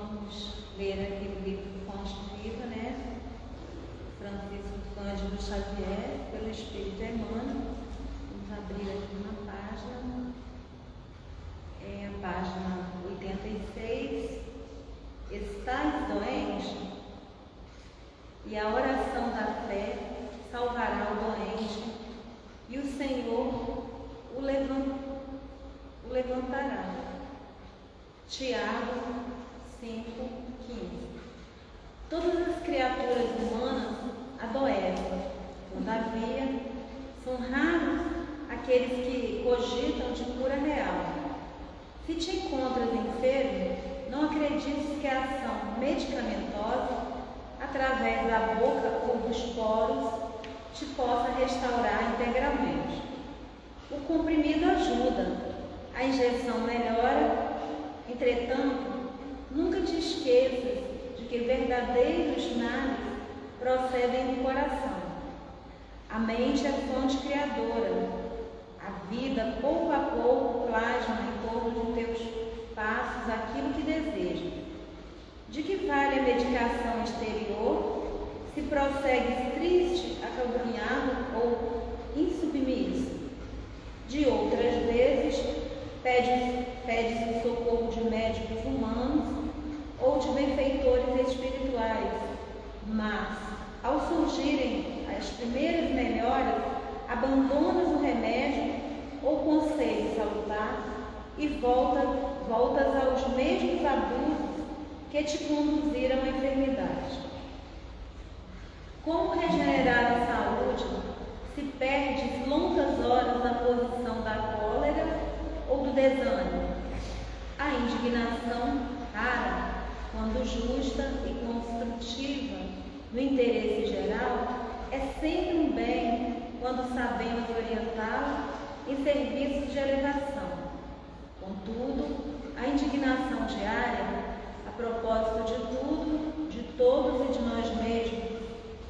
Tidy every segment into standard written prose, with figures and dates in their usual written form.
Vamos ler aquele livro Fonte Viva, né? Francisco Cândido Xavier, pelo Espírito Emmanuel. Vamos abrir aqui uma página, a página 86. Estais doente? E a oração da fé salvará o doente, e o Senhor o levantará. Tiago 5,15. Todas as criaturas humanas adoecem, todavia são raros aqueles que cogitam de cura real. Se te encontras enfermo, não acredites que a ação medicamentosa, através da boca ou dos poros, te possa restaurar integralmente. O comprimido ajuda, a injeção melhora. Entretanto, nunca te esqueças de que verdadeiros males procedem do coração. A mente é fonte criadora. A vida, pouco a pouco, plasma em torno de teus passos aquilo que desejas. De que vale a medicação exterior se prossegues triste, acalcanhado ou insubmisso? De outras vezes, pedes o socorro de médicos humanos ou de benfeitores espirituais, mas, ao surgirem as primeiras melhoras, abandonas o remédio ou conselho salutar e voltas aos mesmos abusos que te conduziram à enfermidade. Como regenerar a saúde se perdes longas horas na posição da cólera ou do desânimo? A indignação rara, quando justa e construtiva no interesse geral, é sempre um bem quando sabemos orientá-la em serviços de elevação. Contudo, a indignação diária, a propósito de tudo, de todos e de nós mesmos,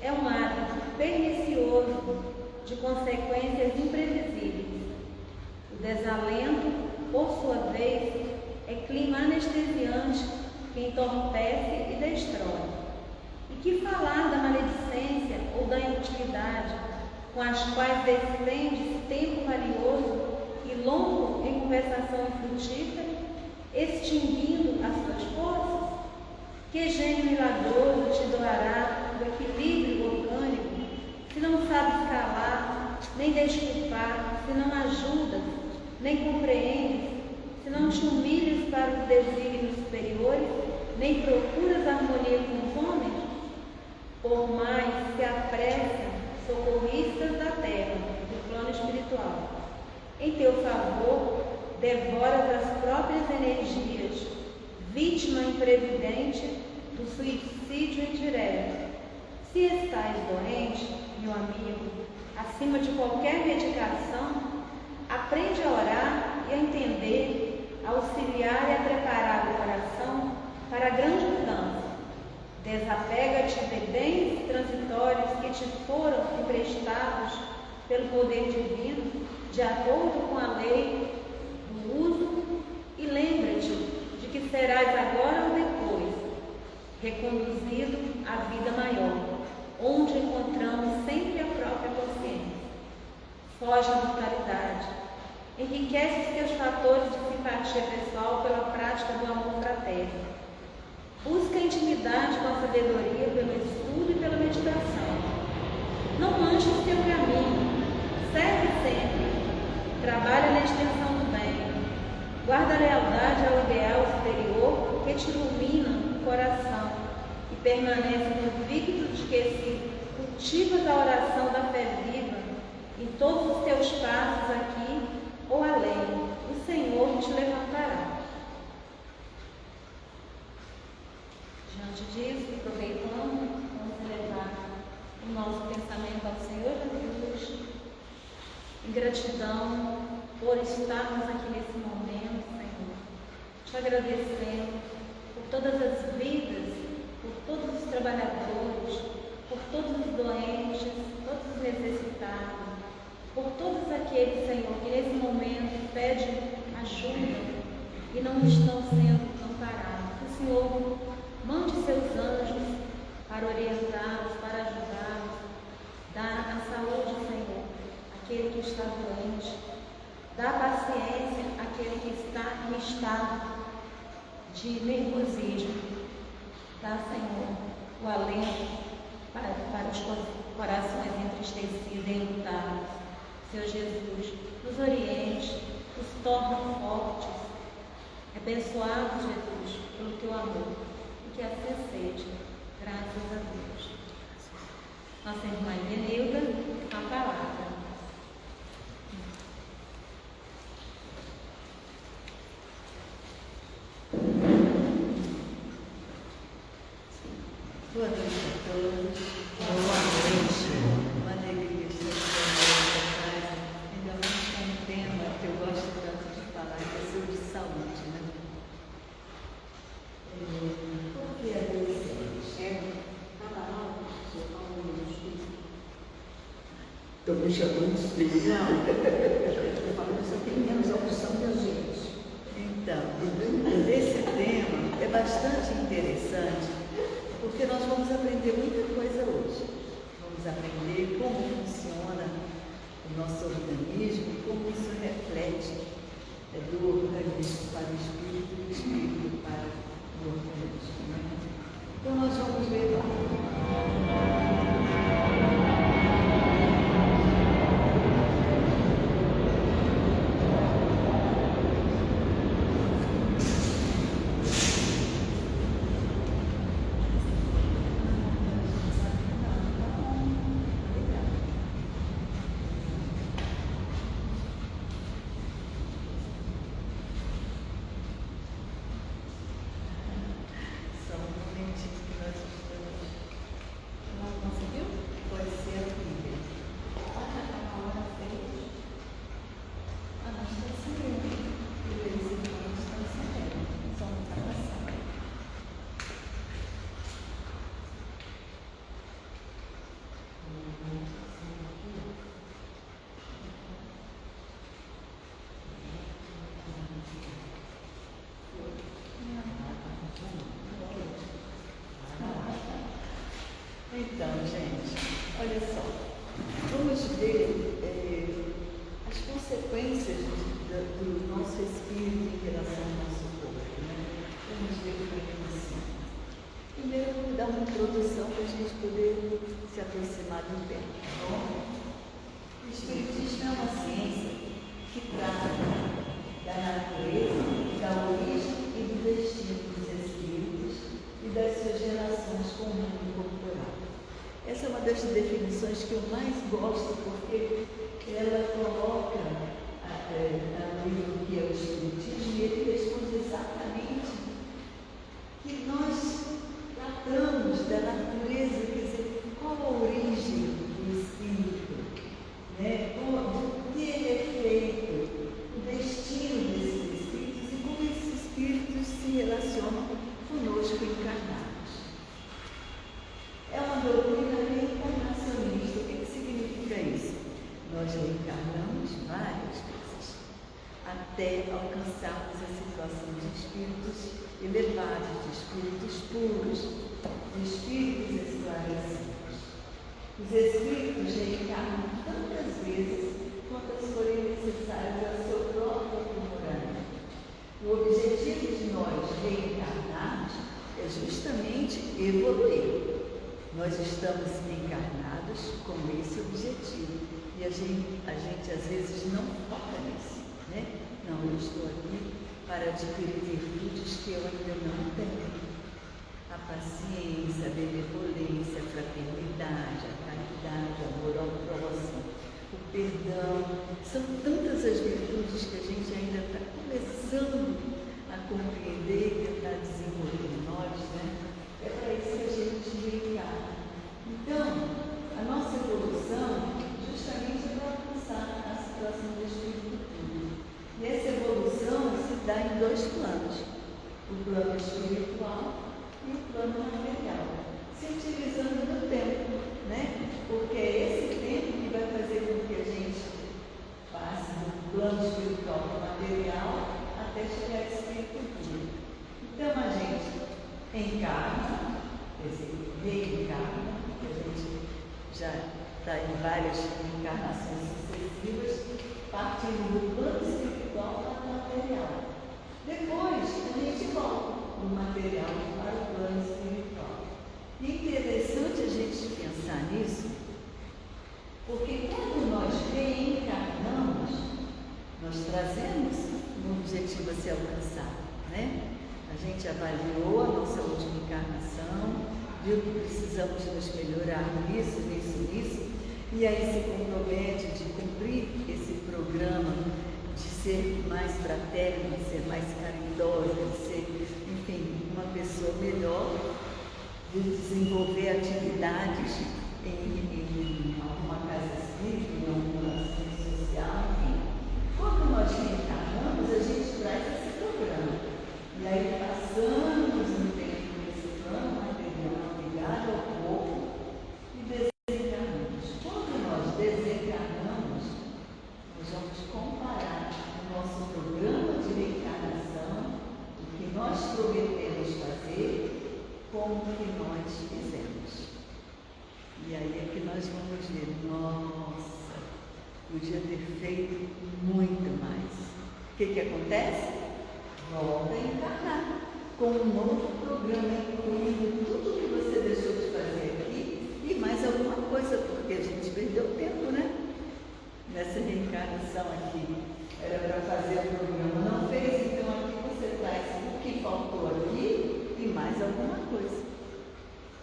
é um hábito pernicioso de consequências imprevisíveis. O desalento, por sua vez, é clima anestesiante que entorpece e destrói. E que falar da maledicência ou da inutilidade, com as quais despendes tempo valioso e longo em conversação infrutífera, extinguindo as tuas forças? Que gênio milagroso te doará o equilíbrio orgânico, se não sabes calar, nem desculpar, se não ajudas, nem compreendes, se não te humilhas para os desígnios superiores, nem procuras harmonia com os homens? Por mais se apressam socorristas da terra, do plano espiritual, em teu favor, devoras as próprias energias, vítima imprevidente do suicídio indireto. Se estás doente, meu amigo, acima de qualquer medicação, aprende a orar e a entender, a auxiliar e a preparar o coração para a grande mudança. Desapega-te de bens transitórios que te foram emprestados pelo poder divino, de acordo com a lei do uso, e lembra-te de que serás agora ou depois reconduzido à vida maior, onde encontramos sempre a própria consciência. Foge da brutalidade. Enriquece os teus fatores de simpatia pessoal pela prática do amor fraterno. Busca a intimidade com a sabedoria pelo estudo e pela meditação. Não manches teu caminho. Serve sempre. Trabalha na extensão do bem. Guarda a lealdade ao ideal superior que te ilumina o coração e permanece convicto de que se cultivas a oração da fé viva em todos os teus passos aqui ou além, o Senhor te levantará. Diante disso, aproveitando, vamos elevar o nosso pensamento ao Senhor Jesus, em gratidão por estarmos aqui nesse momento, Senhor, te agradecendo por todas as vidas, por todos os trabalhadores, por todos os doentes, todos os necessitados, por todos aqueles, Senhor, que nesse momento pedem ajuda e não estão sendo amparados. Senhor mande seus anjos para orientá-los, para ajudá-los, dar a saúde, Senhor, àquele que está doente, dá paciência àquele que está em estado de nervosismo, dá, Senhor, o alento para os corações entristecidos e enlutados. Senhor Jesus, nos oriente, nos torna fortes, abençoados, Jesus, pelo teu amor, e que assim seja, graças a Deus. Nossa irmã Irenilda, a palavra. Boa noite a todos. Boa noite. Uma alegria estar nessa casa. Ainda mais com um tema que eu gosto tanto de falar, que é sobre saúde, né? Por que adolescente? Fala algo, seu Paulo, no espírito. Estou me chamando de espírito. Não, eu estou falando que você tem menos opção que a gente. Então, esse tema é bastante interessante, porque nós vamos aprender muita coisa hoje. Vamos aprender como funciona o nosso organismo, como isso reflete do organismo para o espírito e do espírito para o organismo. Né? Então nós vamos ver lá. Então, gente, olha só, vamos ver as consequências do nosso espírito em relação ao nosso corpo, né? Vamos ver como é que funciona. Primeiro, eu vou dar uma introdução para a gente poder se aproximar do tema, tá bom? O espiritismo é uma ciência que trata da natureza, da origem e do destino dos espíritos e das suas relações com o mundo corporal. Essa é uma das definições que eu mais gosto, porque ela coloca no livro que é o Espiritismo, e ele responde exatamente que nós tratamos da natureza, quer dizer, qual a origem do espírito, né? Do que ele é feito, o destino desses espíritos e como esses espíritos se relacionam conosco encarnados. É uma doutrina reencarnacionista. O que significa isso? Nós reencarnamos várias vezes até alcançarmos a situação de espíritos elevados, de espíritos puros, de espíritos esclarecidos. Os espíritos reencarnam tantas vezes quantas forem necessárias ao seu próprio aprimoramento. O objetivo de nós reencarnarmos é justamente evoluir. Nós estamos encarnados com esse objetivo e a gente às vezes não foca nisso, né? Não, eu estou aqui para adquirir virtudes que eu ainda não tenho. A paciência, a benevolência, a fraternidade, a caridade, o amor ao próximo, o perdão. São tantas as virtudes que a gente ainda está começando a compreender e tentar desenvolver em nós, né? É para isso que a gente reencarna. Então, a nossa evolução justamente é para alcançar a situação do espírito puro. E essa evolução se dá em dois planos: o plano espiritual e o plano material, se utilizando do tempo, né? Porque é esse tempo que vai fazer com que a gente passe do plano espiritual para o material até chegar ao espírito puro. Então, a gente encarna, quer dizer, reencarna, porque a gente já está em várias encarnações sucessivas, partindo do plano espiritual para o material. Depois, a gente volta do material para o plano espiritual. E é interessante a gente pensar nisso, porque quando nós reencarnamos, nós trazemos um objetivo a ser alcançado, né? A gente avaliou a nossa última encarnação, viu que precisamos nos melhorar nisso, e aí se compromete de cumprir esse programa, de ser mais fraterno, de ser mais caridosa, de ser, enfim, uma pessoa melhor, de desenvolver atividades em alguma casa espírita, em alguma assistência social, enfim. Quando nós reencarnamos, a gente traz esse programa. E aí passamos um tempo nesse plano material ligado ao corpo e desencarnamos. Quando nós desencarnamos, nós vamos comparar o nosso programa de reencarnação, o que nós prometemos fazer, com o que nós fizemos. E aí é que nós vamos ver, nossa, podia ter feito muito mais. O que acontece? Volta a encarnar com um novo programa, incluindo tudo que você deixou de fazer aqui e mais alguma coisa, porque a gente perdeu tempo, né? Nessa reencarnação aqui. Era para fazer o programa, não fez, então aqui você traz o que faltou aqui e mais alguma coisa.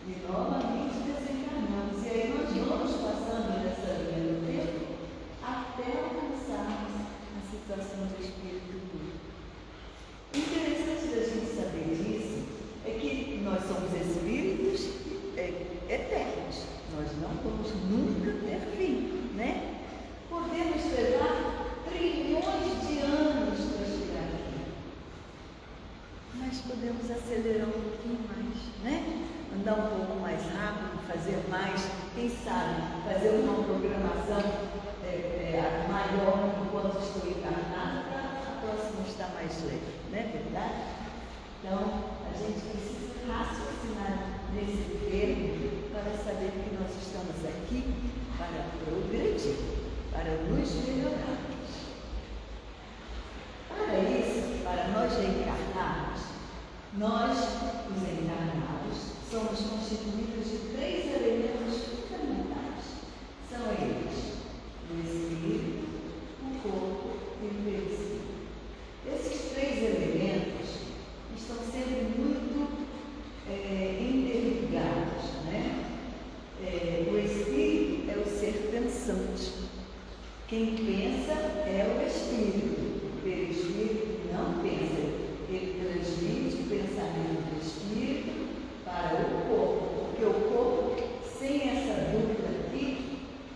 E novamente desencarnamos. E aí nós vamos passando nessa linha do tempo até alcançarmos a situação de espírito puro. O interessante da gente saber disso é que nós somos espíritos eternos. Nós não vamos nunca ter fim, né? Podemos levar trilhões de anos para chegar aqui. Mas podemos acelerar um pouquinho mais, né? Andar um pouco mais rápido, fazer mais, quem sabe, fazer uma programação maior enquanto estou encarnada, para a próxima estar mais leve, não é verdade? Então, a gente precisa raciocinar nesse termo para saber que nós estamos aqui para progredir, para nos melhorarmos. Para isso, para nós reencarnarmos, nós, os encarnados, somos constituídos de 3 elementos fundamentais. São eles: o espírito, o corpo e o perispírito. Esses 3 elementos estão sempre muito interligados, né? O espírito é o ser pensante. Quem pensa é o espírito. O perispírito não pensa. Ele transmite o pensamento do espírito para o corpo, porque o corpo, sem essa dúvida aqui,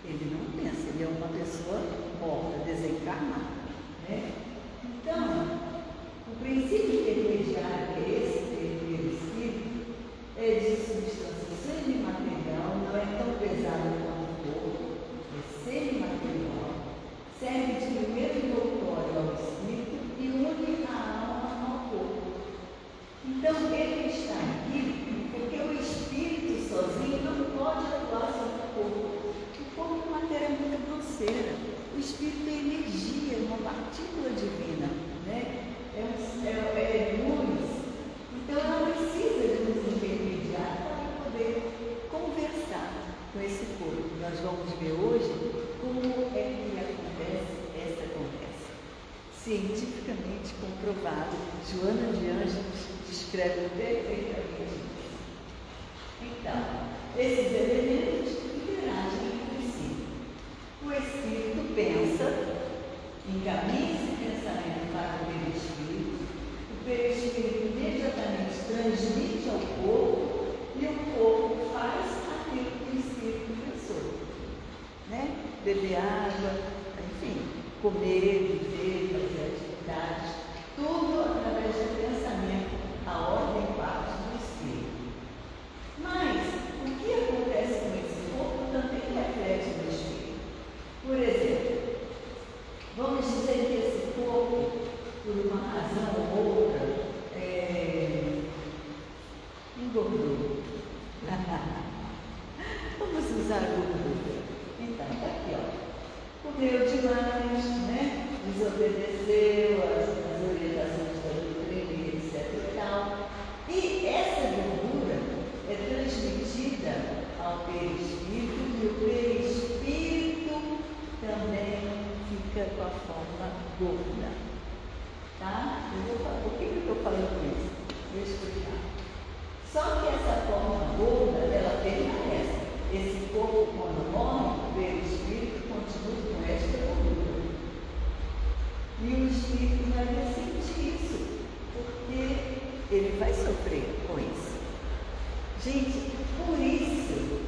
ele não pensa, ele é uma pessoa morta, desencarnada, né? Então, o princípio intermediário, que é esse perispírito, é de substância semimaterial, não é tão pesado quanto o corpo, é semimaterial, serve de primeiro doutório ao espírito e une a alma ao corpo. Então, ele está aqui porque o espírito sozinho não pode atuar sobre o corpo. O corpo é matéria muito grosseira. O espírito é energia, uma partícula divina, né? É luz. Então, ela precisa de um intermediário para poder conversar com esse corpo. Nós vamos ver hoje como é que acontece essa conversa. Cientificamente comprovado. Joana de Ângeles descreve perfeitamente isso. Então, esses elementos interagem entre si. O espírito pensa, encaminha esse pensamento para o perispírito imediatamente transmite ao corpo e o corpo faz aquilo que o espírito pensou, né? Beber água, enfim, comer, viver, fazer atividades, tudo através do pensamento, a ordem parte do espírito. Mas o que acontece com esse corpo também reflete no espírito. Por exemplo, vamos dizer que esse corpo, por uma razão ou outra, engordou. Vamos usar a gordura. Então, está aqui, ó. Comeu demais, né? Desobedeceu as orientações da doutrina, etc. e tal. E essa gordura é transmitida ao perispírito e o perispírito também fica com a forma gorda. Tá? Por que eu estou falando isso? Vou explicar. Só que essa forma gorda, ela permanece. Esse corpo, quando morre, o perispírito continua com esta gordura. E o espírito vai sentir isso, porque ele vai sofrer com isso. Gente, por isso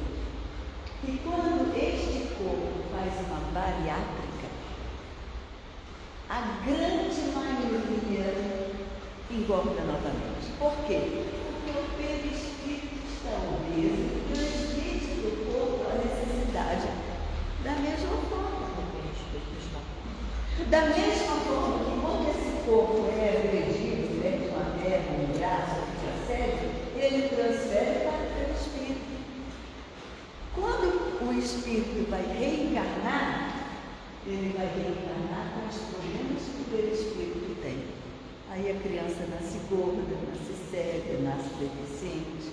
que quando este corpo faz uma bariátrica, a grande maioria engorda novamente. Por quê? Porque o perispírito está obeso e transmite para o corpo a necessidade da mesma forma. Da mesma forma que quando esse corpo é agredido, perde uma perna, um braço, fica cego, ele transfere para o perispírito. Quando o espírito vai reencarnar, ele vai reencarnar com os problemas que o perispírito tem. Aí a criança nasce gorda, nasce cega, nasce deficiente,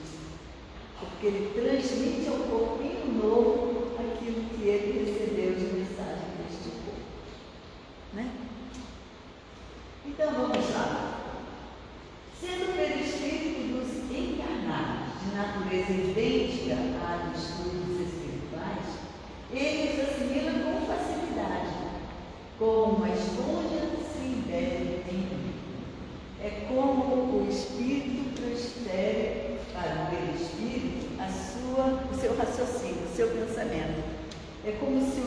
porque ele transmite ao corpinho novo aquilo que ele recebeu de mensagem deste corpo. Né? Então vamos lá. Sendo o perispírito dos encarnados de natureza idêntica à dos estudos espirituais, eles assimilam com facilidade, como uma esponja se embebe em líquido. É como o espírito transfere para o perispírito o seu raciocínio, o seu pensamento. É como se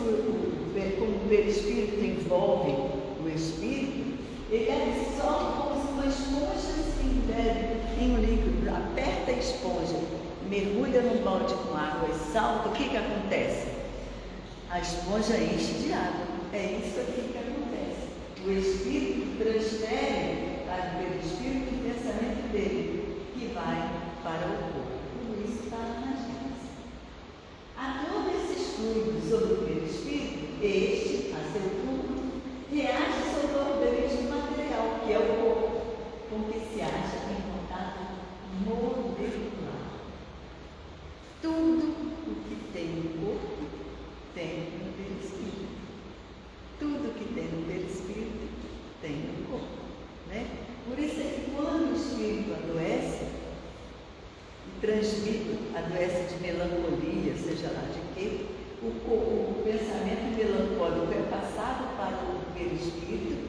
como o perispírito envolve o espírito, ele absorve como se uma esponja se embebe em um líquido. Aperta a esponja, mergulha num balde com água e salta, o que acontece? A esponja enche de água. É isso aqui que acontece. O espírito transfere para o perispírito o pensamento dele, que vai para o corpo. Tudo isso está lá na gente. A todo esse estudo sobre o perispírito, este, a seu turno, reage sobre o organismo material, que é o corpo, com que se acha em contato molecular. Tudo o que tem no corpo tem no perispírito. Tudo que tem no perispírito tem no corpo. Né? Por isso é que quando o espírito adoece, adoece de melancolia, seja lá de quê, o pensamento melancólico é passado para o perispírito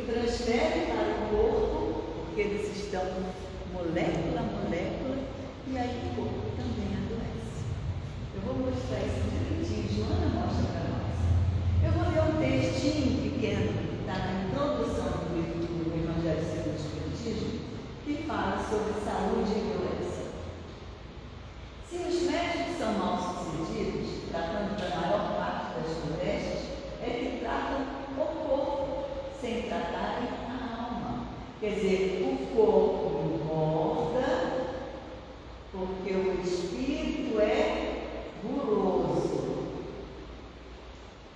transfere para o corpo, porque eles estão molécula a molécula, e aí o corpo também adoece. Eu vou mostrar isso direitinho. Joana mostra para nós. Eu vou ler um textinho pequeno, está na introdução do livro do Evangelho segundo o Espiritismo, que fala sobre saúde e doença. Se os médicos são mal sucedidos, tratando da maior parte das doenças, é que tratam o corpo, sem tratarem a alma. Quer dizer, o corpo engorda, porque o espírito é guloso.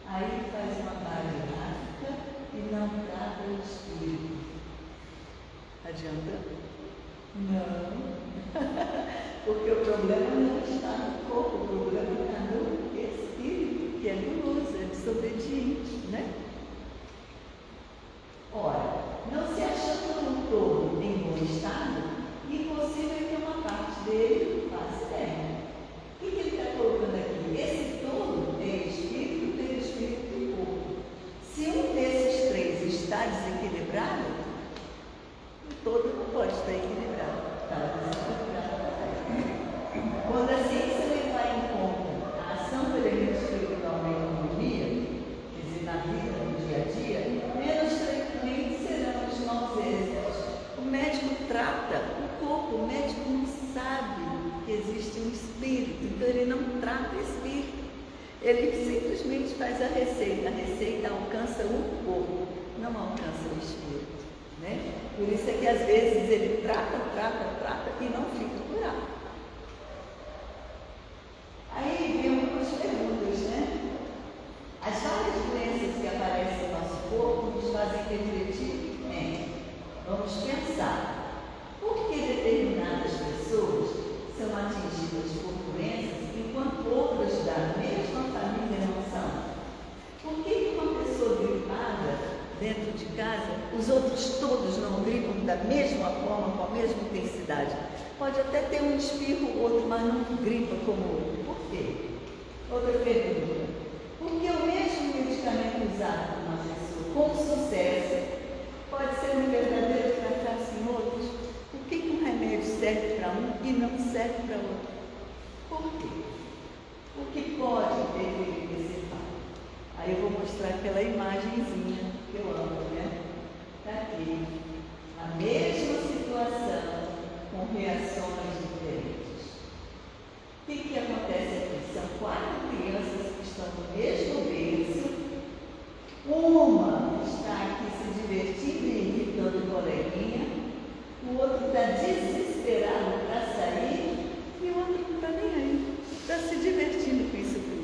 Aí faz uma bariátrica e não trata o espírito. Adianta? Não. Porque o problema não está no corpo, o problema está no espírito, que é guloso, é desobediente, né? Ora, não se achando no todo em bom estado, impossível é que uma parte dele passe bem. O que ele está colocando aqui? Esse todo é espírito, perispírito e corpo. Se um desses três está desequilibrado, o todo não pode estar equilibrado. Está desequilibrado. Quando a ciência levar em conta a ação do elemento espiritual na economia, quer dizer, na vida, no dia a dia, menos frequentes serão os maus êxitos. O médico trata o corpo, o médico não sabe que existe um espírito, então ele não trata o espírito. Ele simplesmente faz a receita alcança o corpo, não alcança o espírito. Né? Por isso é que às vezes ele trata e não necessidade. Pode até ter um espirro, outro, mas não gripa como o outro. Por quê? Outra pergunta. Por que o mesmo medicamento usado por uma pessoa com sucesso pode ser um verdadeiro fracasso em outros? Por que um remédio serve para um e não serve para outro? Por quê? O que pode interferir nesse fato? Aí eu vou mostrar aquela imagenzinha que eu amo, né? Está aqui. A mesma situação com reações diferentes. O que acontece aqui? São 4 crianças que estão no mesmo berço. Uma está aqui se divertindo e irritando o coleguinha, o outro está desesperado para sair e o outro não está nem aí, está se divertindo com isso tudo.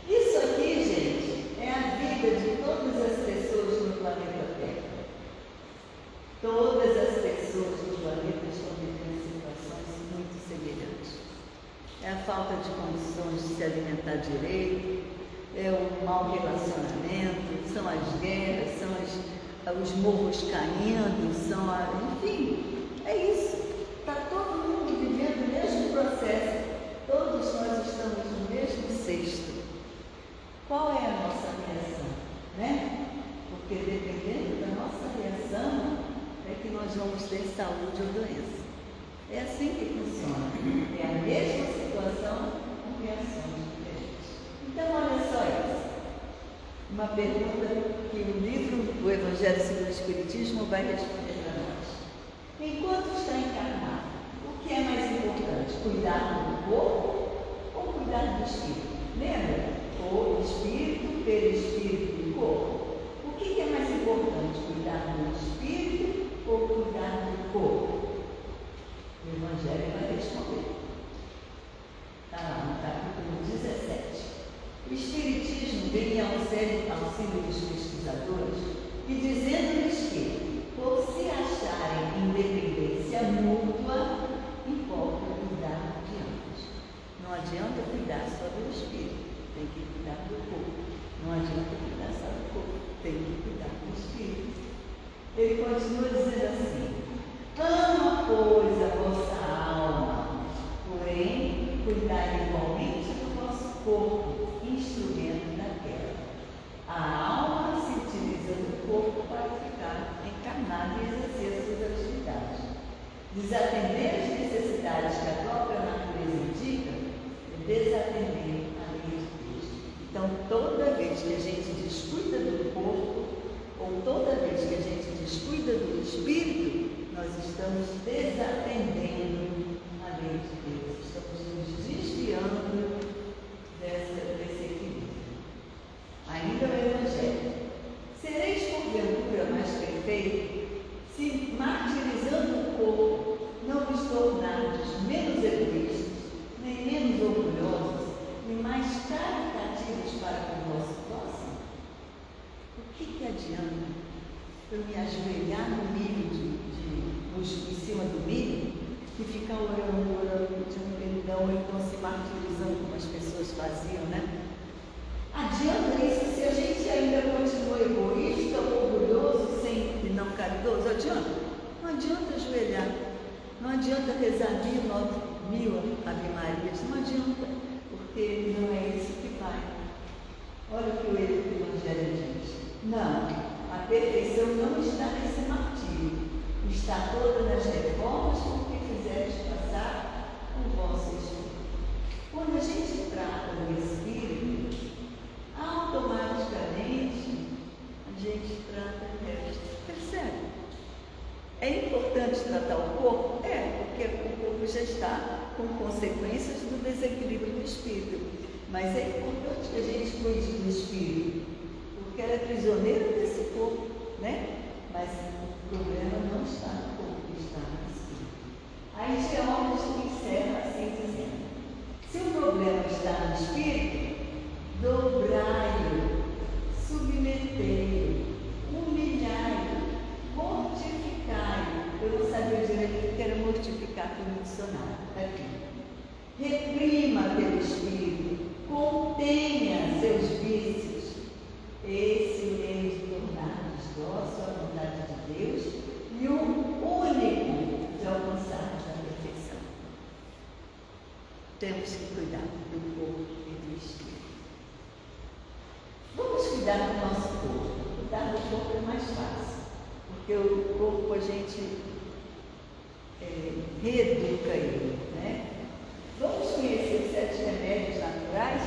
Isso aqui, gente, é a vida de todas as pessoas no planeta Terra. Todas as pessoas do planeta estão vivendo situações muito semelhantes. É a falta de condições de se alimentar direito, é o mau relacionamento, são as guerras, são os morros caindo, enfim, é isso. Está todo mundo vivendo o mesmo processo, todos nós estamos no mesmo cesto. Qual é a nossa reação? Né? Porque dependendo da nossa reação, é que nós vamos ter saúde ou doença. É assim que funciona. É a mesma situação com reações diferentes. Então, olha só isso. Uma pergunta que o livro do Evangelho segundo o Espiritismo vai responder para nós. Enquanto está encarnado, o que é mais importante? Cuidar do corpo ou cuidar do espírito? Lembra? O espírito, perispírito e corpo. O que é mais importante? Cuidar do espírito ou cuidar do corpo? O Evangelho vai responder. Está lá no capítulo 17. O Espiritismo vem ao auxílio dos pesquisadores e dizendo-lhes que, por se acharem independência mútua, importa cuidar de ambos. Não adianta cuidar só do espírito, tem que cuidar do corpo. Não adianta cuidar só do corpo, tem que cuidar do espírito. Ele continua dizendo assim: ama, pois, a vossa alma, porém, cuidai igualmente do vosso corpo, instrumento daquela. A alma se utiliza do corpo para ficar encarnada e exercer suas atividades. Desatender as necessidades que a própria natureza indica é desatender a lei de Deus. Então, toda vez que a gente descuida do corpo, ou toda vez que a gente descuida do espírito, nós estamos desatendendo a lei de Deus, estamos nos desviando desse equilíbrio. Ainda o Evangelho. Sereis porventura mais perfeitos se, martirizando o corpo, não vos tornardes menos egoístas, nem menos orgulhosos, nem mais caritativos para com o vosso próximo? O que adianta eu me ajoelhar no milho, em cima do milho, e ficar orando, pedindo perdão, ou então se martirizando como as pessoas faziam, né? Adianta isso se a gente ainda continua egoísta, orgulhoso, e não caridoso? Adianta? Não adianta ajoelhar, não adianta rezar 1000 Ave Marias, não adianta, porque não é isso que vai. Olha o que o Evangelho diz. Não, a perfeição não está nesse martírio, está toda nas reformas com que fizeres passar o vosso espírito. Quando a gente trata do espírito, automaticamente a gente trata o resto. Percebe? É importante tratar o corpo? É, porque o corpo já está com consequências do desequilíbrio do espírito. Mas é importante que a gente cuide do espírito, porque ela é prisioneira desse corpo, né? Mas o problema não está no corpo, está no espírito. Aí Geórgio encerra assim dizendo: se o problema está no espírito, dobrai-o, submetei-o, humilhai-o, mortificai-o. Eu não sabia direito o que era mortificar pelo dicionário. Aqui. Reprima pelo espírito, contenha seus vícios. Esse meio de tornar desdócil à vontade de Deus e o único temos que cuidar do corpo e do espírito. Vamos cuidar do nosso corpo. Cuidar do corpo é mais fácil, porque o corpo a gente reeduca ele, né? Vamos conhecer os 7 remédios naturais?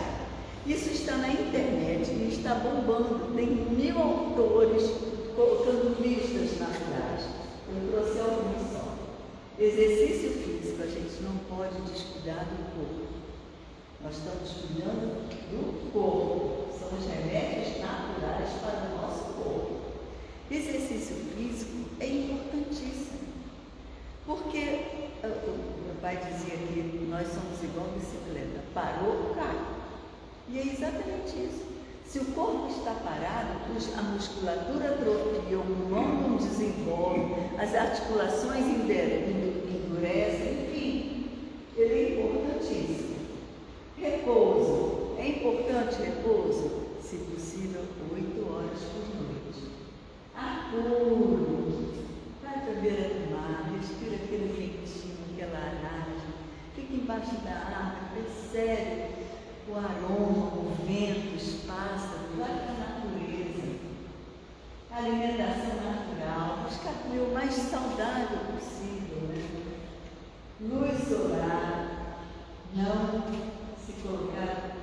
Isso está na internet e está bombando. Tem 1000 autores colocando listas naturais. Eu trouxe alguns só. Exercício físico, a gente não pode descuidar do corpo. Nós estamos cuidando do corpo. São os remédios naturais para o nosso corpo. Exercício físico é importantíssimo. Porque meu pai dizia que nós somos igual bicicleta. Parou, cai. E é exatamente isso. Se o corpo está parado, a musculatura atrofia, o pulmão não desenvolve, as articulações endurecem, enfim, ele é importantíssimo. Repouso. É importante repouso? Se possível, 8 horas por noite. Apuro. Vai para a beira do mar, respira aquele ventinho, aquela aragem, fica embaixo da árvore, percebe o aroma, o vento, os pássaros, vai para a natureza. Alimentação natural, buscar comer o mais saudável possível, né? Luz solar, não se colocar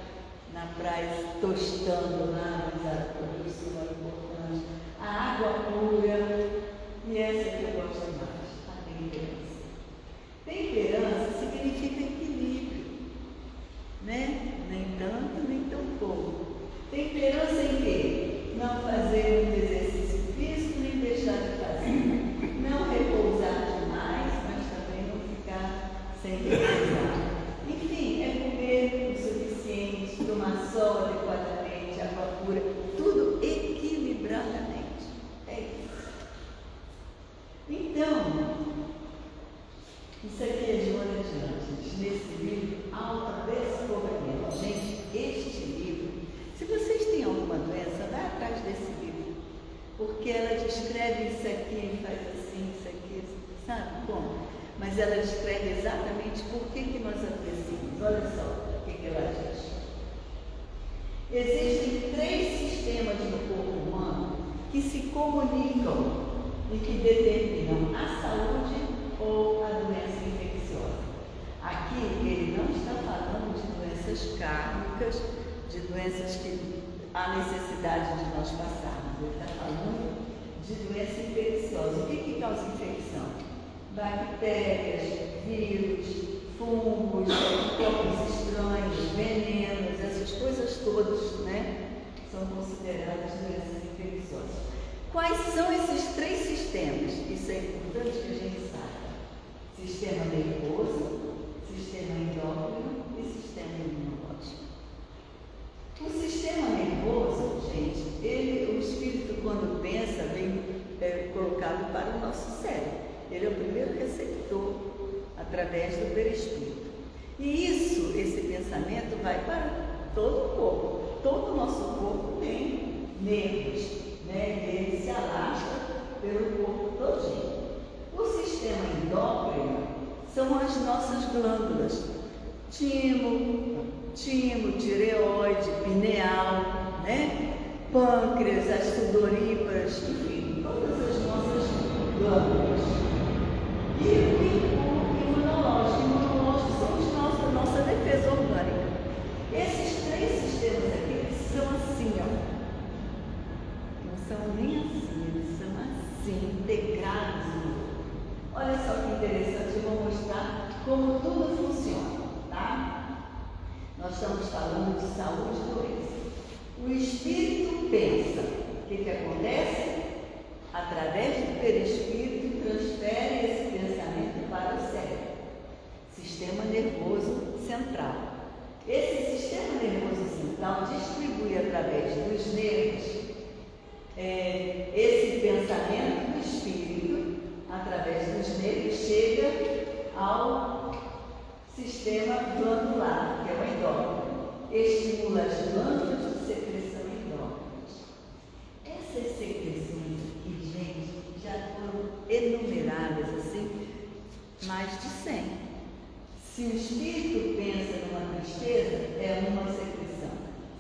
na praia tostando lá, mas isso é importante. A água pura, e essa que eu gosto mais, a temperança. Temperança significa equilíbrio, né? Nem tanto, nem tão pouco. Temperança em quê? Não fazer muito exercício físico, nem deixar de fazer. Não repousar demais, mas também não ficar sem repousar. Enfim, é comer o suficiente, tomar sol adequadamente, água pura, tudo equilibradamente. É isso. Então, isso aqui é de onde adiante, nesse livro, Alta Descobrimento. Gente, este livro, se vocês têm alguma doença, vai atrás desse livro, porque ela descreve isso aqui, faz assim, isso aqui, sabe como? Mas ela descreve exatamente por que nós adoecemos. Olha só o que ela diz. Existem 3 sistemas no corpo humano que se comunicam e que determinam a saúde ou a doença infecciosa. Aqui ele não está falando de doenças kármicas, de doenças que há necessidade de nós passarmos. Ele está falando de doença infecciosa. O que causa infecção? Bactérias, vírus, fungos, corpos estranhos, venenos, essas coisas todas, né, são consideradas doenças infecciosas. Quais são esses 3 sistemas? Isso é importante que a gente saiba. Sistema nervoso, sistema endócrino e sistema imunológico. O sistema nervoso, gente, o espírito quando pensa, vem colocado para o nosso cérebro. Ele é o primeiro receptor através do perispírito. E esse pensamento vai para todo o corpo. Todo o nosso corpo tem nervos, né? E ele se alastra pelo corpo todinho. O sistema endócrino são as nossas glândulas. Timo, tireoide, pineal, né? Pâncreas, as sudoríparas, enfim, todas as nossas glândulas. E o imunológico somos a nossa defesa orgânica. Esses 3 sistemas aqui, eles são assim, ó. Não são nem assim, eles são assim, integrados. Olha só que interessante, eu vou mostrar como tudo funciona, tá? Nós estamos falando de saúde e doença. O espírito pensa. O que acontece? Através do perispírito, transfere esse pensamento para o cérebro. Sistema nervoso central. Esse sistema nervoso central distribui através dos nervos esse pensamento do espírito, através dos nervos, chega ao sistema glandular, que é o endócrino. Estimula as glândulas de secreção endócrinas. Essas secreções aqui, gente, já foram enumeradas assim, mais de 100. Se o espírito pensa numa tristeza, é uma secreção.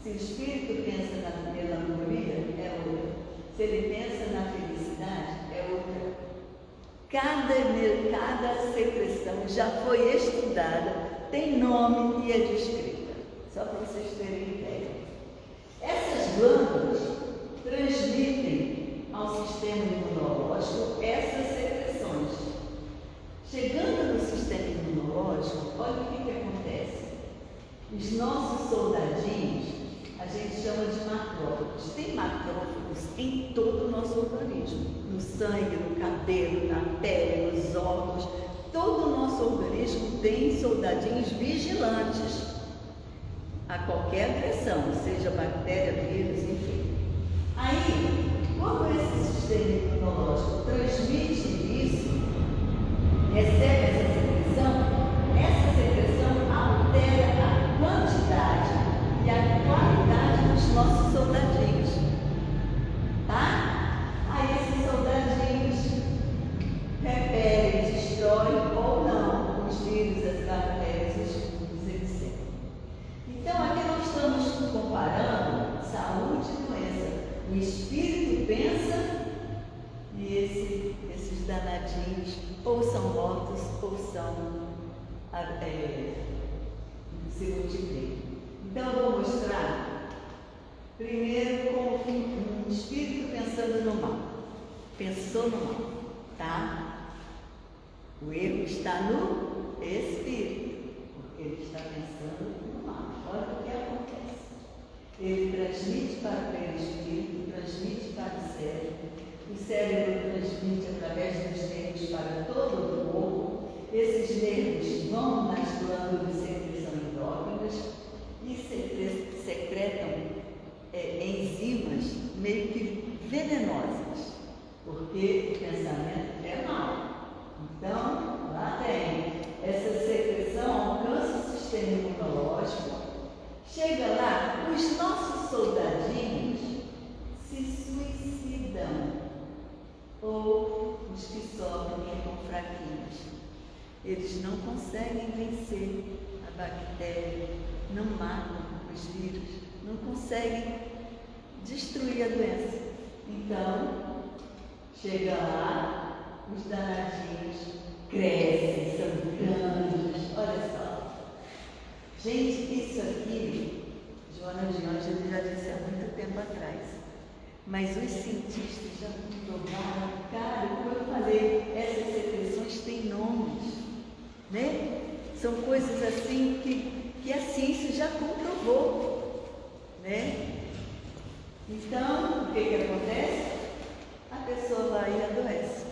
Se o espírito pensa na melancolia, é outra. Se ele pensa na felicidade, é outra. Cada secreção já foi estudada, tem nome e é descrita. Só para vocês terem ideia. Essas glândulas transmitem ao sistema imunológico essas secreções. Chegando no sistema imunológico, olha o que acontece. Os nossos soldadinhos, a gente chama de macrófagos. Tem macrófagos em todo o nosso organismo. No sangue, no cabelo, na pele, nos órgãos. Todo o nosso organismo tem soldadinhos vigilantes a qualquer agressão, seja bactéria, vírus, enfim. Aí, quando esse sistema imunológico transmite isso, recebe essa secreção altera a quantidade e a qualidade dos nossos soldadinhos. Tá? Aí esses soldadinhos repelem, destroem ou não os vírus, as bactérias, os fungos, etc. Então aqui nós estamos comparando saúde e doença. O espírito pensa e esses danadinhos ou são mortos ou se multiplicam. Então eu vou mostrar primeiro como um espírito pensando no mal. Pensou no mal, tá? O erro está no espírito, porque ele está pensando no mal. Olha o que acontece. Ele transmite para o perispírito, transmite para o cérebro transmite através dos nervos para todo o corpo. Esses nervos vão nas glândulas de secreção endócrinas e secretam enzimas meio que venenosas, porque o pensamento é mau. Então, lá tem. Essa secreção alcança o sistema imunológico, chega lá, os nossos soldadinhos se suicidam, ou os que sofrem ficam fraquinhos. Eles não conseguem vencer a bactéria, não matam os vírus, não conseguem destruir a doença. Então, chega lá, os danadinhos crescem, são grandes. Olha só. Gente, isso aqui, Joana de Ângeles já disse há muito tempo atrás. Mas os cientistas já comprovaram, cara, como eu falei, essas secreções têm nomes, né? São coisas assim que a ciência já comprovou, né? Então, o que acontece? A pessoa vai e adoece.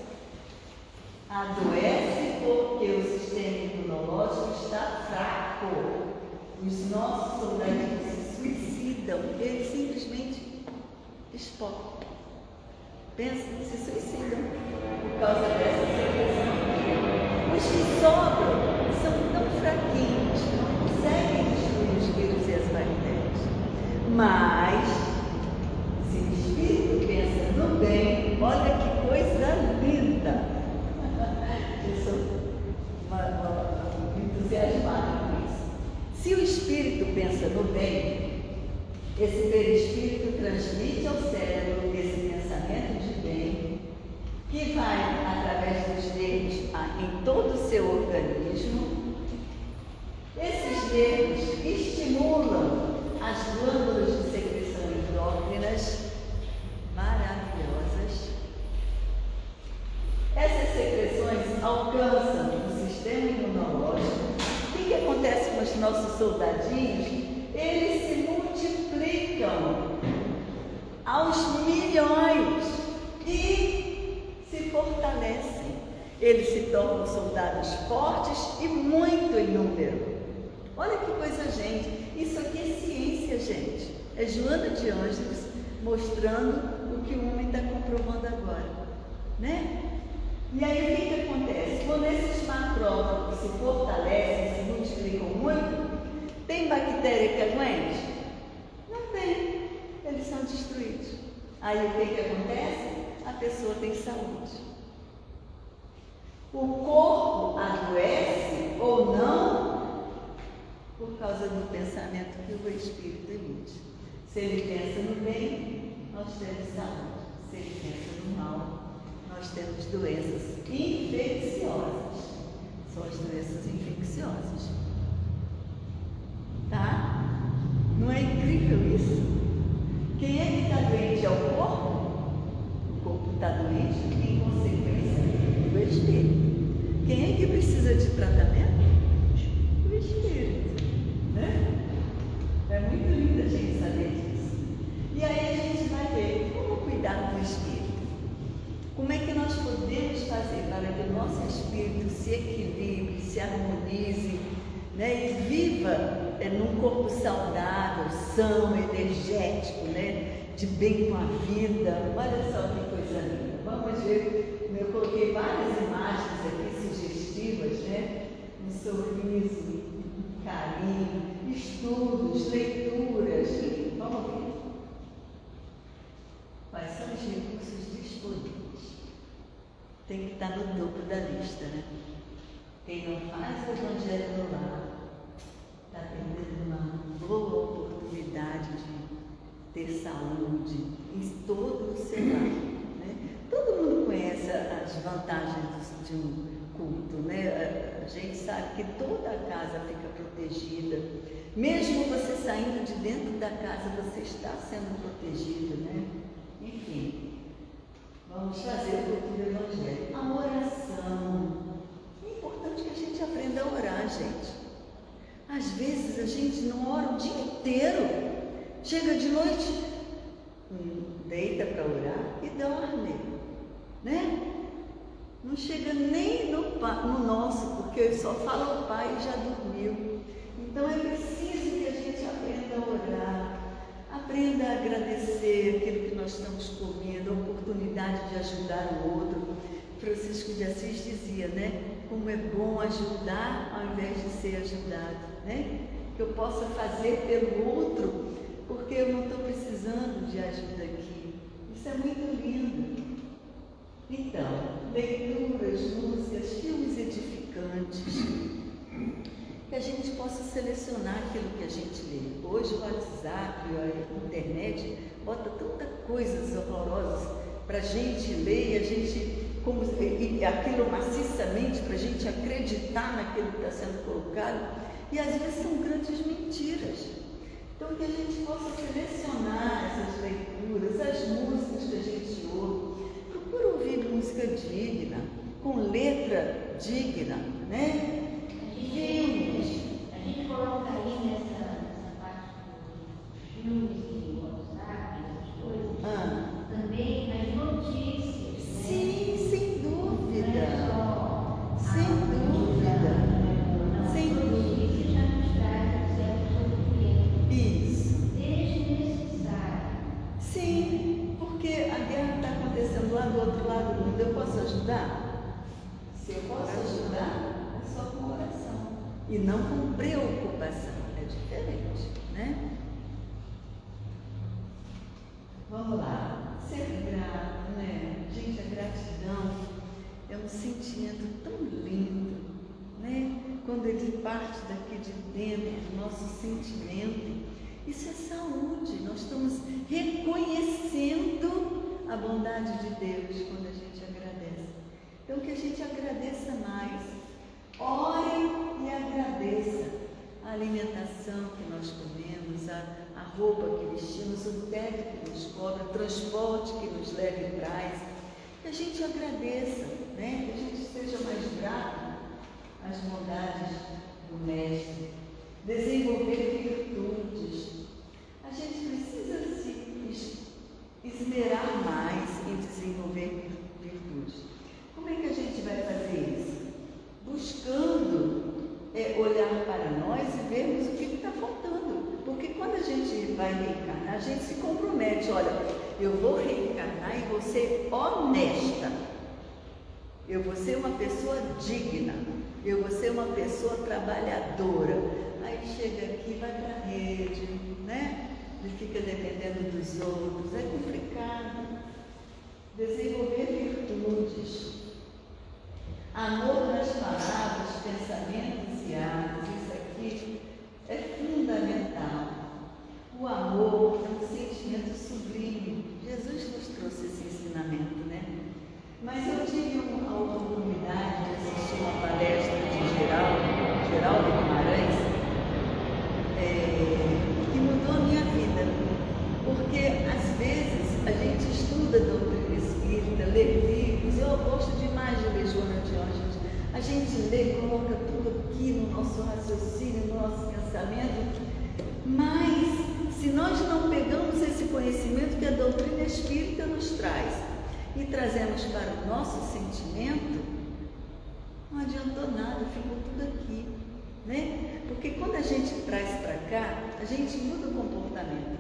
Adoece porque o sistema imunológico está fraco. Os nossos soldadinhos se suicidam, eles simplesmente explodem. Pensa, se suicidam por causa dessa secreção. Os que sobram são tão fraquinhos, não conseguem destruir os vírus e as bactérias. Mas, se o espírito pensa no bem, olha que coisa linda. Eu sou entusiasmada com isso. Se o espírito pensa no bem, esse perispírito transmite ao cérebro esse pensamento de bem, que vai através dos nervos em todo o seu organismo. Esses nervos estimulam as glândulas de secreção endócrinas maravilhosas. Essas secreções alcançam o sistema imunológico. O que acontece com os nossos soldadinhos? Eles se multiplicam aos milhões e se fortalecem. Eles se tornam soldados fortes e muito em número. Olha que coisa, gente. Isso aqui é ciência, gente. É Joana de Ângeles mostrando o que o homem está comprovando agora, né? E aí o que acontece? Quando esses macrófagos se fortalecem, se multiplicam muito, tem bactéria que aguente? Não tem. Eles são destruídos. Aí o que acontece? A pessoa tem saúde. O corpo adoece ou não que o espírito emite. Se ele pensa no bem, nós temos saúde. Se ele pensa no mal, nós temos doenças infecciosas. São as doenças infecciosas. Tá? Não é incrível isso? Quem é que está doente é o corpo? O corpo está doente em consequência do espírito. Quem é que precisa de tratamento? O espírito. Né? É muito lindo a gente saber disso. E aí a gente vai ver como cuidar do espírito. Como é que nós podemos fazer para que o nosso espírito se equilibre, se harmonize, né? E viva num corpo saudável, são, energético, né? De bem com a vida. Olha só que coisa linda. Vamos ver, eu coloquei várias imagens aqui sugestivas, né? Um sorriso, um carinho, estudos, leituras. Vamos ver. Quais são os recursos disponíveis? Tem que estar no topo da lista, né? Quem não faz o Evangelho no lar está perdendo uma boa oportunidade de ter saúde em todo o seu lar, né? Todo mundo conhece as vantagens de um culto, né? A gente sabe que toda a casa fica protegida. Mesmo você saindo de dentro da casa, você está sendo protegido, né? Enfim, vamos fazer o culto do Evangelho. A oração. É importante que a gente aprenda a orar, gente. Às vezes a gente não ora o dia inteiro. Chega de noite, deita para orar e dorme, né? Não chega nem no nosso, porque só fala o Pai e já dormiu. Então é preciso que a gente aprenda a orar, aprenda a agradecer aquilo que nós estamos comendo, a oportunidade de ajudar o outro. Francisco de Assis dizia, né? Como é bom ajudar ao invés de ser ajudado, né? Que eu possa fazer pelo outro, porque eu não estou precisando de ajuda aqui. Isso é muito lindo. Então, leituras, músicas, filmes edificantes, que a gente possa selecionar aquilo que a gente lê. Hoje o WhatsApp, a internet, bota tanta coisas horrorosas para a gente ler e a gente, e aquilo maciçamente para a gente acreditar naquilo que está sendo colocado, e às vezes são grandes mentiras. Então que a gente possa selecionar essas leituras, as músicas que a gente ouve. Procura ouvir música digna, com letra digna, né? A gente coloca aí nessa parte dos filmes e WhatsApp, essas coisas, também as notícias. Sim, né? sem dúvida. Sem dúvida. Sem notícias já nos traz certo sofrimento. Isso. Desnecessário. Sim, porque a guerra está acontecendo lá do outro lado do mundo. Eu posso ajudar? Se eu posso ajudar, é só com oração. E não com preocupação. É diferente, né? Vamos lá. Ser grato, né? Gente, a gratidão é um sentimento tão lindo, né? Quando ele parte daqui de dentro do nosso sentimento, isso é saúde. Nós estamos reconhecendo a bondade de Deus quando a gente agradece. Então, que a gente agradeça mais. Ore e agradeça a alimentação que nós comemos, a roupa que vestimos, o teto que nos cobre, o transporte que nos leva e traz. Que a gente agradeça, né? Que a gente seja mais grato às bondades do Mestre. Desenvolver virtudes. A gente precisa se esmerar mais em desenvolver virtudes. Como é que a gente vai fazer isso? Buscando olhar para nós e vermos o que está faltando. Porque quando a gente vai reencarnar, a gente se compromete. Olha, eu vou reencarnar e vou ser honesta. Eu vou ser uma pessoa digna. Eu vou ser uma pessoa trabalhadora. Aí chega aqui, vai para a rede, né? E fica dependendo dos outros. É complicado. Desenvolver virtudes. Amor nas palavras, pensamentos e atos. Isso aqui é fundamental. palavras que mudou a minha vida. Porque às vezes a gente estuda a doutrina espírita, lê livros, eu gosto demais de ler Joana de Ângeles. A gente lê, coloca tudo aqui no nosso raciocínio, no nosso pensamento, mas se nós não pegamos esse conhecimento que a doutrina espírita nos traz e trazemos para o nosso sentimento, não adiantou nada, ficou tudo aqui, né? Porque quando a gente traz para cá, a gente muda o comportamento.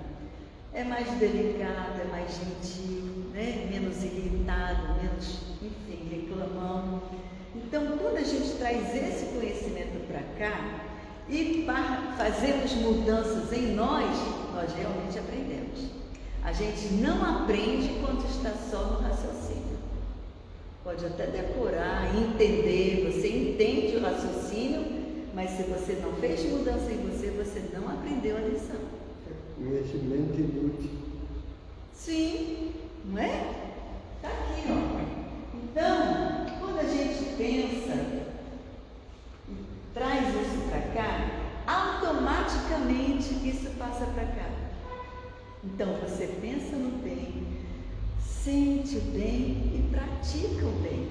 É mais delicado, é mais gentil, né? Menos irritado, menos, enfim, reclamando. Então, quando a gente traz esse conhecimento para cá e fazemos mudanças em nós realmente aprendemos. A gente não aprende quando está só no raciocínio. Pode até decorar, entender, você entende o raciocínio, mas se você não fez mudança em você, você não aprendeu a lição. Conhecimento inútil. Sim, não é? Está aqui, ó. Então, quando a gente pensa e traz isso para cá, automaticamente isso passa para cá. Então, você pensa no bem, sente o bem e pratica o bem.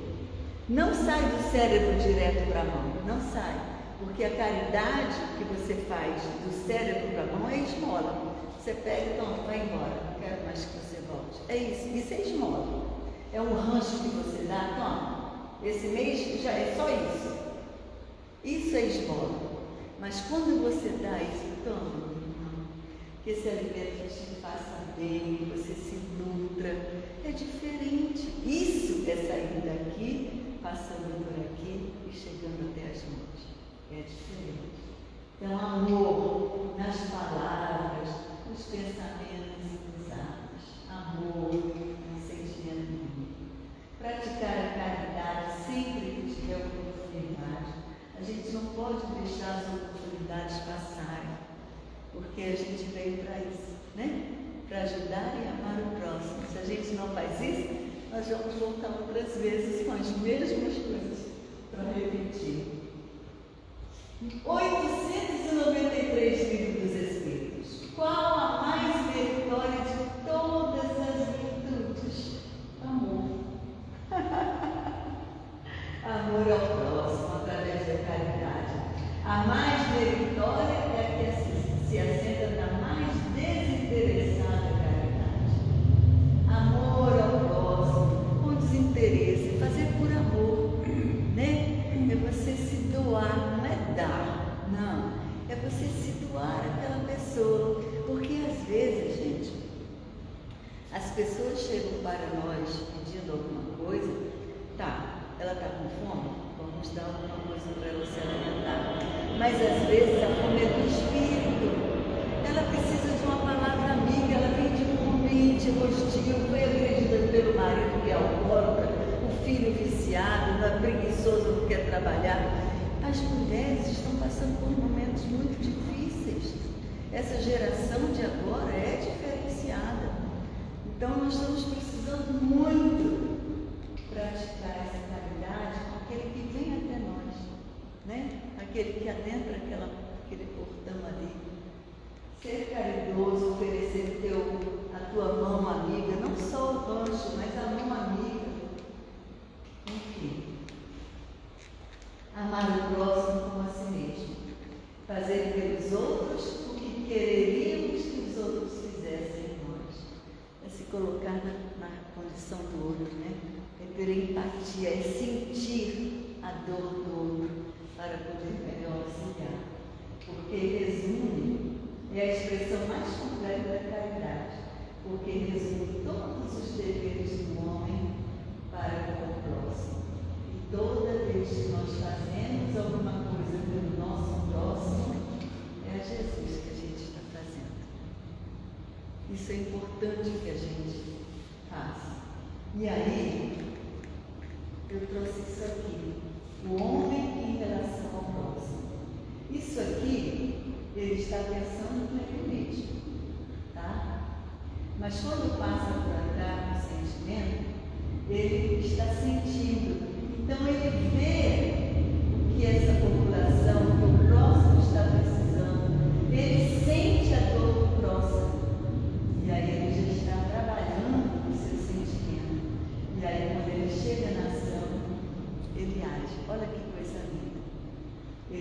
Não sai do cérebro direto para a mão, não sai. Porque a caridade que você faz do cérebro para a mão é esmola. Você pega e toma, vai embora, não quero mais que você volte. É isso é esmola. É um rancho que você dá, toma. Esse mês já é só isso. Isso é esmola. Mas quando você dá isso, toma, que esse alimento te faça bem, que você se nutra, é diferente. Isso é sair daqui, passando por aqui e chegando até as mãos. É diferente. Então, amor nas palavras, nos pensamentos e nos atos. Amor é um sentimento bonito. Praticar a caridade sempre que tiver oportunidade. A gente não pode deixar as oportunidades passarem, porque a gente veio para isso, né? Para ajudar e amar o próximo. Se a gente não faz isso, nós vamos voltar outras vezes com as mesmas coisas para repetir. 893 Livros dos Espíritos. Qual a mais meritória de todas as virtudes? Amor. Amor ao próximo, através da caridade. A mais meritória é a que se assenta na mais desinteressada caridade. Amor ao próximo, com desinteresse, fazer por amor, né? É você se doar, não é dar, não. É você se doar àquela pessoa. Porque às vezes, gente, as pessoas chegam para nós pedindo alguma coisa, tá, ela está com fome, vamos dar alguma coisa para ela se alimentar. Mas às vezes a fome é do espírito. Ela precisa de uma palavra amiga, ela vem de um ambiente hostil, foi agredida pelo marido que é alcoólatra, o filho viciado, não é preguiçoso, não quer trabalhar. As mulheres estão passando por momentos muito difíceis. Essa geração de agora é diferenciada. Então nós estamos precisando muito praticar essa caridade com aquele que vem até nós, né? Aquele que adentra aquele portão ali. Ser caridoso, oferecer a tua mão amiga, não só o rancho, mas a mão amiga. Enfim, amar o próximo como a si mesmo, fazer pelos outros o que quereríamos que os outros fizessem em nós. É se colocar na condição do outro, né? É ter empatia, é sentir a dor do outro para poder melhor auxiliar. Porque resume, é a expressão mais completa da caridade, porque resume todos os deveres do homem para com o próximo. E toda vez que nós fazemos alguma coisa pelo nosso próximo, é a Jesus que a gente está fazendo. Isso é importante que a gente faça. E aí, eu trouxe isso aqui, o homem em relação ao próximo. Isso aqui, ele está pensando nele mesmo, tá? Mas quando passa por cá o sentimento, ele está sentindo. Então ele vê o que essa população, que o próximo está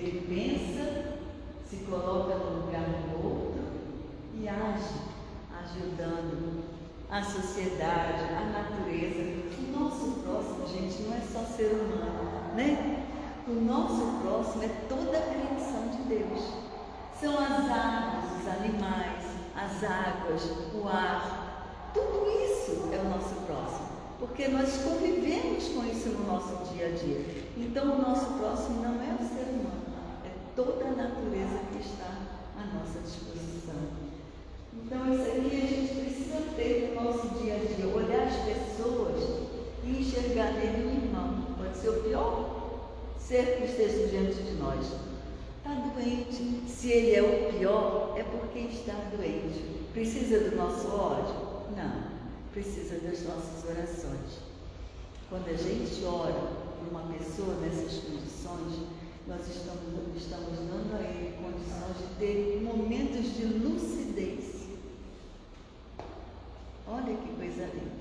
Ele pensa, se coloca no lugar do outro e age, ajudando a sociedade, a natureza. O nosso próximo, gente, não é só ser humano, né? O nosso próximo é toda a criação de Deus. São as árvores, os animais, as águas, o ar. Tudo isso é o nosso próximo, porque nós convivemos com isso no nosso dia a dia. Então, o nosso próximo não é o ser humano, é toda a natureza que está à nossa disposição. Então, isso aqui a gente precisa ter no nosso dia a dia, olhar as pessoas e enxergar nele um irmão. Pode ser o pior ser que esteja diante de nós. Está doente. Se ele é o pior, é porque está doente. Precisa do nosso ódio? Não. Precisa das nossas orações. Quando a gente ora por uma pessoa nessas condições, nós estamos dando a ele condições de ter momentos de lucidez. Olha que coisa linda.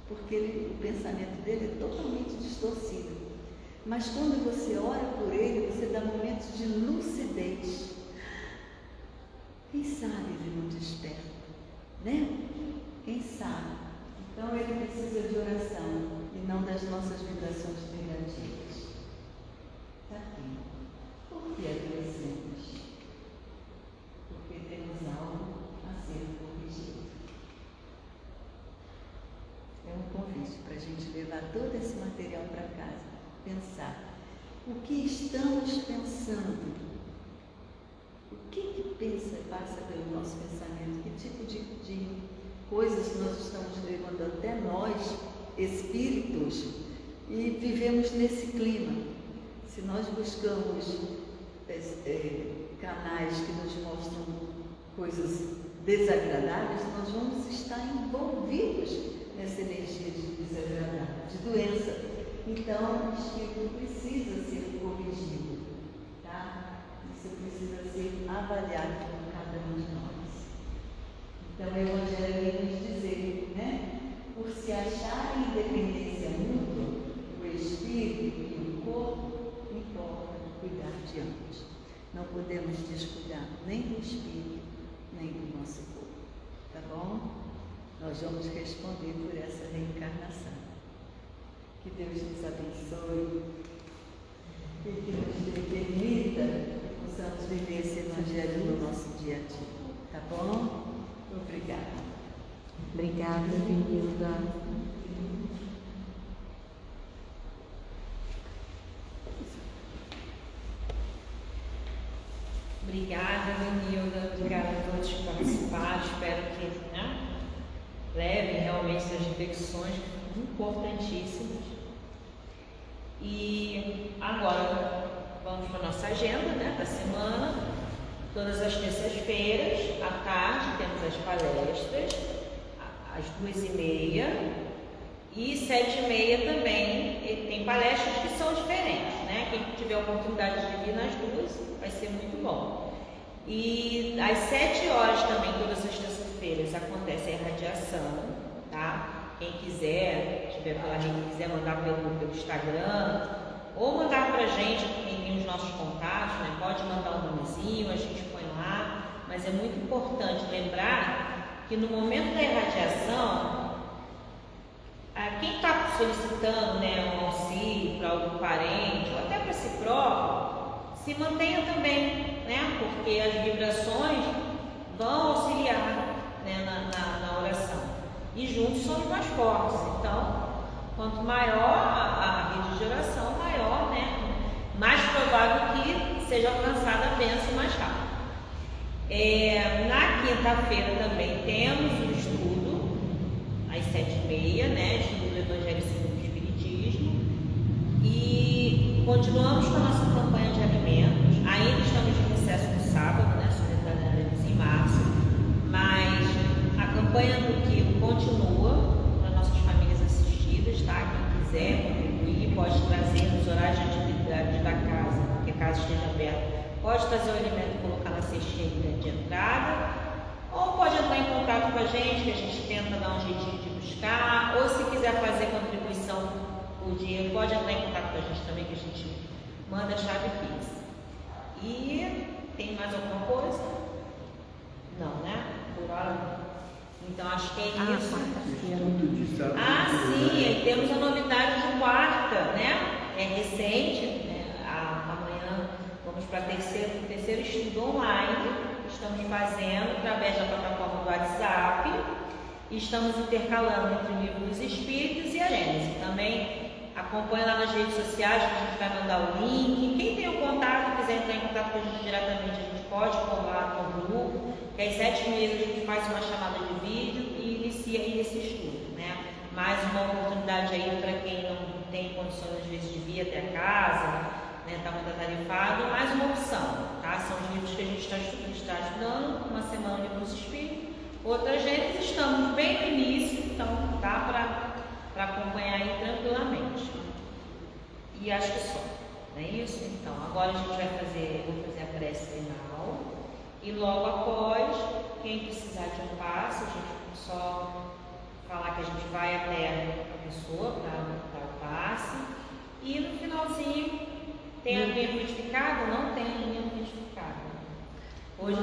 Porque o pensamento dele é totalmente distorcido. Mas quando você ora por ele, você dá momentos de lucidez. Quem sabe ele não desperta, né? Quem sabe? Então ele precisa de oração e não das nossas vibrações negativas. Está aqui. Por que adoecemos? Porque temos algo a ser corrigido. É um convite para a gente levar todo esse material para casa. Pensar o que estamos pensando, o que pensa e passa pelo nosso pensamento, que tipo de coisas nós estamos levando até nós, espíritos, e vivemos nesse clima. Se nós buscamos canais que nos mostram coisas desagradáveis, nós vamos estar envolvidos nessa energia de desagradável, de doença. Então, o espírito precisa ser corrigido, tá? Isso precisa ser avaliado por cada um de nós. Então, o Evangelho vem nos dizer, né? Por se acharem independência mútua, o espírito e o corpo, importa cuidar de ambos. Não podemos descuidar nem do espírito, nem do nosso corpo, tá bom? Nós vamos responder por essa reencarnação. Que Deus nos abençoe e que nos permita que possamos viver esse Evangelho no nosso dia a dia. Tá bom? Obrigada. Obrigada, Benilda. Obrigada, Benilda. Obrigada a todos que participaram. Espero que levem realmente essas reflexões importantíssimas. E agora vamos para a nossa agenda, né, da semana. Todas as terças-feiras, à tarde, temos as palestras, às 2h30 e 7h30 também. E tem palestras que são diferentes, né? Quem tiver a oportunidade de vir nas duas vai ser muito bom. E às 7 horas também, todas as terças-feiras, acontece a irradiação, tá? Quem quiser, tiver pela rede, quiser mandar pelo Instagram, ou mandar pra gente, quem tem os nossos contatos, né? Pode mandar um nomezinho, a gente põe lá, mas é muito importante lembrar que no momento da irradiação, quem está solicitando, né, um auxílio para algum parente, ou até para si próprio, se mantenha também, né? Porque as vibrações vão auxiliar, né, na oração. E juntos somos mais fortes. Então, quanto maior a rede de oração, maior, né, mais provável que seja alcançada a bênção mais rápido. Na quinta-feira também temos o estudo, às 7h30, né, estudo do Evangelho segundo o Espiritismo. E continuamos com a nossa campanha de alimentos. Ainda estamos de recesso no sábado, né, solidariedade em março, mas a campanha do quilo continua para nossas famílias assistidas, tá? Quem quiser contribuir pode trazer nos horários de atividade da casa, que a casa esteja aberta, pode trazer o alimento e colocar na cestinha de entrada, ou pode entrar em contato com a gente, que a gente tenta dar um jeitinho de buscar, ou se quiser fazer contribuição por dia, pode entrar em contato com a gente também, que a gente manda a chave Pix. E tem mais alguma coisa? Não, né? Por hora não. Então acho que é isso. Estudo de sábado. Sim, aí temos a novidade de quarta, né? É recente, né? Amanhã vamos para o terceiro estudo online. Estamos fazendo através da plataforma do WhatsApp. E estamos intercalando entre o Livro dos Espíritos e a Gênesis. Também acompanha lá nas redes sociais, que a gente vai mandar o link. Quem tem o contato, quiser entrar em contato com a gente diretamente, a gente pode colar no grupo, que às 7h30 a gente faz uma chamada de vídeo e inicia aí esse estudo, né? Mais uma oportunidade aí para quem não tem condições, às vezes, de vir até a casa, né? Está muito atarefado, mais uma opção, tá? São os livros que a gente está estudando, uma semana de Livro dos Espíritos, outra Gênesis, estamos bem no início, então dá para acompanhar aí tranquilamente. E acho que só, não é isso? Então, agora a gente vou fazer a prece final e logo após, quem precisar de um passe, a gente só falar que a gente vai até a pessoa para o passe e no finalzinho tem a linha identificada? Não tem a linha identificada. Hoje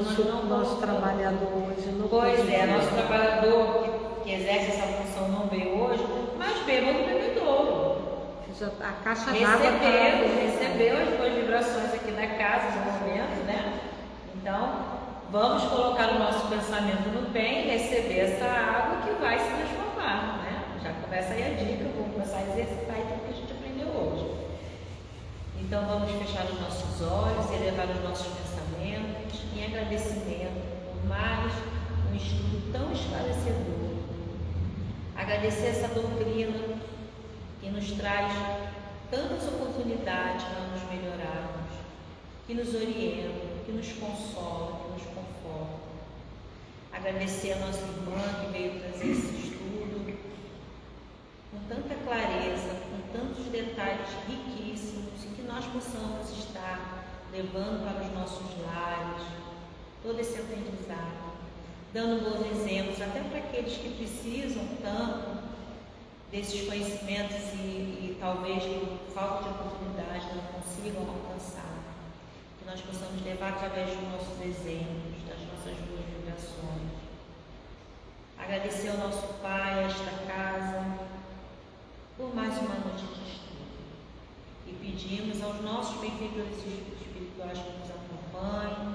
nosso trabalhador hoje não Pois é, nosso trabalhador que exerce essa função não veio hoje, mas bebeu do bebedouro. A caixa d'água Recebeu as boas vibrações aqui na casa no momento, né? Então, vamos colocar o nosso pensamento no bem, receber essa água que vai se transformar, né? Já começa aí a dica, vamos começar a exercitar tudo que a gente aprendeu hoje. Então, vamos fechar os nossos olhos e elevar os nossos pensamentos em agradecimento por mais um estudo tão esclarecedor. Agradecer essa doutrina que nos traz tantas oportunidades para nos melhorarmos, que nos orienta, que nos consola, que nos conforta. Agradecer a nossa irmã que veio trazer esse estudo com tanta clareza, com tantos detalhes riquíssimos, e que nós possamos estar levando para os nossos lares todo esse aprendizado, dando bons exemplos até para aqueles que precisam tanto desses conhecimentos e talvez por falta de oportunidade não consigam alcançar. Que nós possamos levar através dos nossos exemplos, das nossas boas vibrações. Agradecer ao nosso Pai, a esta casa, por mais uma noite de estudo. E pedimos aos nossos benfeitores espirituais que nos acompanhem,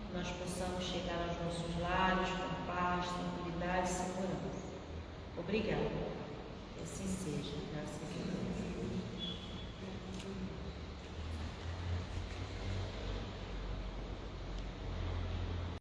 que nós possamos chegar aos nossos lares com paz, tranquilidade e segurança. Obrigada. Que assim seja. Graças a Deus.